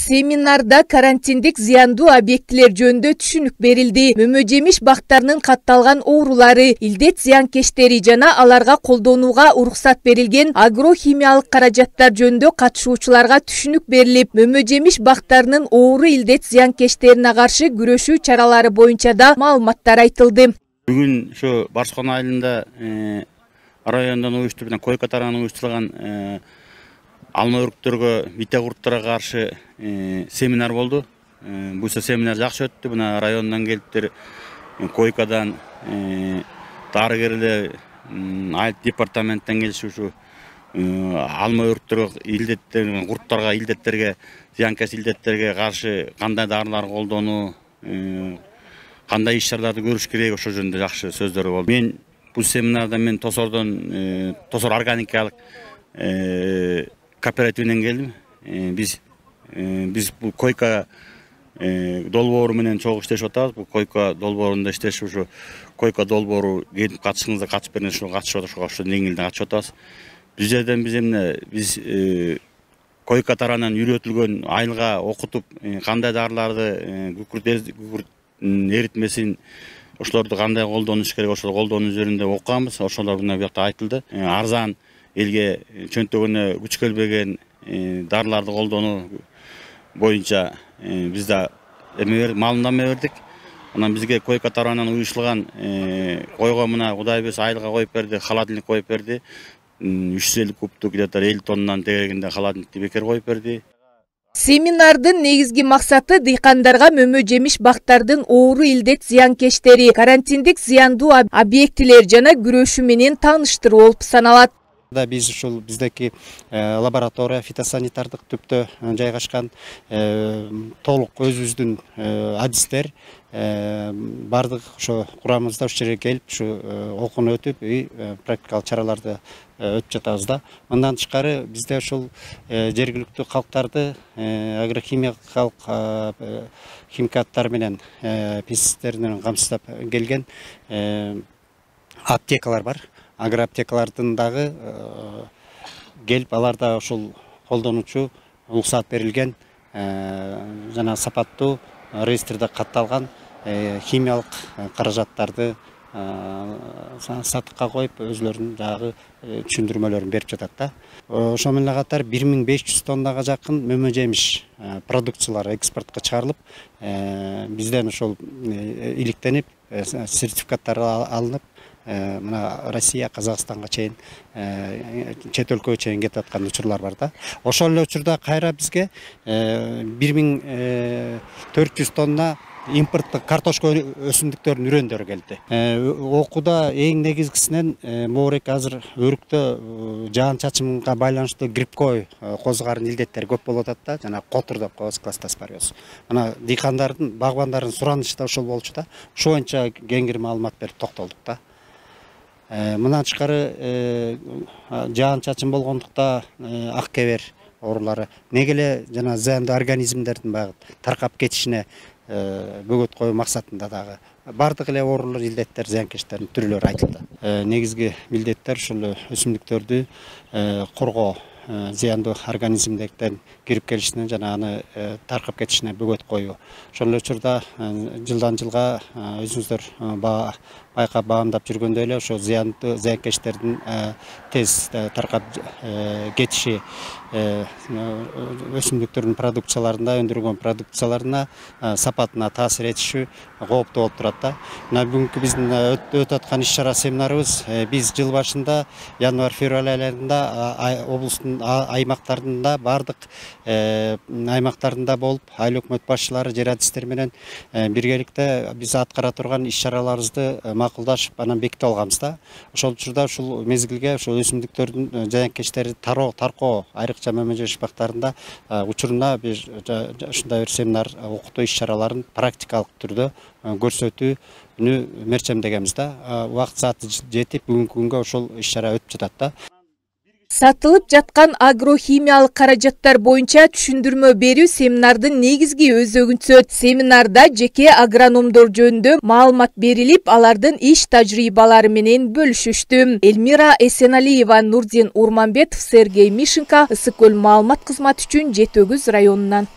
Семинарда карантиндик зыяндуу объектилер жөнүндө түшүнүк берилди. Мөмө-жемиш бактарынын катталган оорулары, илдет зыянкечтери жана аларга колдонууга уруксат берилген агрохимиялык каражаттар жөнүндө катышуучуларга түшүнүк берилип, мөмө-жемиш бактарынын оору илдет зыянкечтерине каршы күрөшүү чаралары боюнча да маалыматтар айтылды. Бүгүн ошо Барскон айылында райондон уюштурулган койка тарабынан уюштурулган алма өрүктөргө, бите курттарга каршы семинар болду. Бул семинар жакшы өттү. Мына райондан келиптер, койкадан, дарыгерлер, айыл департаменттен келишип ушу алма өрүктөргө, илдеттерге, курттарга, илдеттерге, зыянкеч илдеттерге каршы кандай дарылар колдонуу, кандай иш-чараларды көрүш керек, ошол жөнүндө жакшы сөздөр болду. Мен бул семинарда Тосор органикалык кооперативинен келдим. Биз бул койка долбоору менен чогуу иштешип атабыз. Бул койка долбоорунда иштешип, ушу койка долбоору келип катышыңыздар, катышып бериңиз, ошого катышып атабыз, ошо деңгээлде катышып атабыз. Бул жерден биз койка тарабынан үйрөтүлгөн, айылга окутуп, кандай дарыларды күкүрт эритмесин, ошолорду кандай колдонуш керек, ошол колдонуу üzerinde окуганбыз. Ошолор мына бuyakta айтылды. Арзан, элге чөнтөгүнө күч келбеген дарыларды колдонуу боюнча бизде маалымдама бердик. Анан бизге койка тарабынан уюштурулган койго мына Кудай буюрса айылга коюп берди, холодильник коюп берди. 350 кубтук где-то 50 тоннанын тегерегинде холодильникти бекер коюп берди. Семинардын негизги максаты дыйкандарга мөмө-жемиш бактардын оору илдет зыянкечтери, карантиндик зыяндуу объектилер жана күрөшүү менен тааныштыруу болуп саналат. Биз ушул биздеки лаборатория фитосанитардык түптө жайгашкан, толук өзүбүздүн адистер бардык ошо курамыбызда ушул жерге келип, ушу окууну өтүп, практикалык чараларды өтүп жатабыз да. Мындан тышкары бизде ушул жергиликтүү калктарды агрохимиялык химикаттар менен, пестициддер менен камсыздап келген аптекалар бар. Агроаптекалардын дагы келип, аларда ушул колдонуучу уруксат берилген жана сапаттуу реестрде катталган химиялык каражаттарды сатыкка коюп, өзлөрүнүн дагы түшүндүрмөлөрүн берип жатат да. Ошо менен катар 1500 тоннага жакын мөмө-жемиш продукциялары экспортко чыгарылып, бизден ошол иликтенип, сертификаттар алынып, мына Россия, Казакстанга чейин, чет өлкөгө чейин кетип аткан учурлар бар да. Ошол эле учурда кайра бизге 1400 тонна импорттук картошка өсүмдүктөрүнүн үрөндөрү келди. Окууда эң негизгисинен моорек азыр өрүктө жаан-чачынга байланыштуу грибкой козгарын илдеттер көп болуп атат да, жана котур деп коебуз, кластоспориоз. Мына дыйкандардын, багбандардын суранышы да ошол болчу да. Ошо боюнча кеңири маалымат берип токтолдук да. Мындан тышкары жаан-чачын болгондукта ак кебер оорулары, неге эле жана зыяндуу организмдердин баягы таркап кетишине бөгөт коюу максатында дагы бардык эле оорулар, илдеттер, зыянкечтердин түрлөрү айтылды. Негизги милдеттер ушул өсүмдүктөрдү коргоо, зыяндуу организмдерден кирип келишине жана аны таркап кетишине бөгөт коюу. Ошол эле учурда жылдан жылга өзүңүздөр байкап баамдап жүргөндөй эле ошо зыяндуу зыянкечтердин тез таркап кетиши өсүмдүктөрдүн продукцияларында, өндүрүлгөн продукцияларына, сапатына таасир этиши кооптуу болуп турат да. Мына бүгүнкү биздин өтүп аткан иш-чара семинарыбыз биз жыл башында январь-февраль айларында облустун аймактарында, бардык аймактарында болуп, айыл өкмөт башчылары, жер адистер менен биргеликте биз аткара турган иш-чараларыбызды макулдашып, анан бекитип алганбыз да. Ошол учурда ушул мезгилге ушул өсүмдүктөрдүн зыянкечтери таркоо, айрыкча мөмө-жемиш бактарында учуруна бир ушундай бир семинар окутуу иш-чараларын практикалык түрдө көрсөтүүнү мерчемдегенбиз да. Убакыт сааты жетип, бүгүнкү күнгө ошол иш-чара өтүп жатат да. Сатылып жаткан агрохимиялык каражаттар боюнча түшүндүрмө берүү семинардын негизги өзөгүнчүсү. Семинарда жеке агрономдор жөнүндө маалымат берилип, алардын иш тажрыйбалары менен бөлүшүштү. Элмира Эсеналиева, Нурдин Урманбетов, Сергей Мишенко, Ысык көл маалымат кызматы үчүн Жети Өгүз районунан.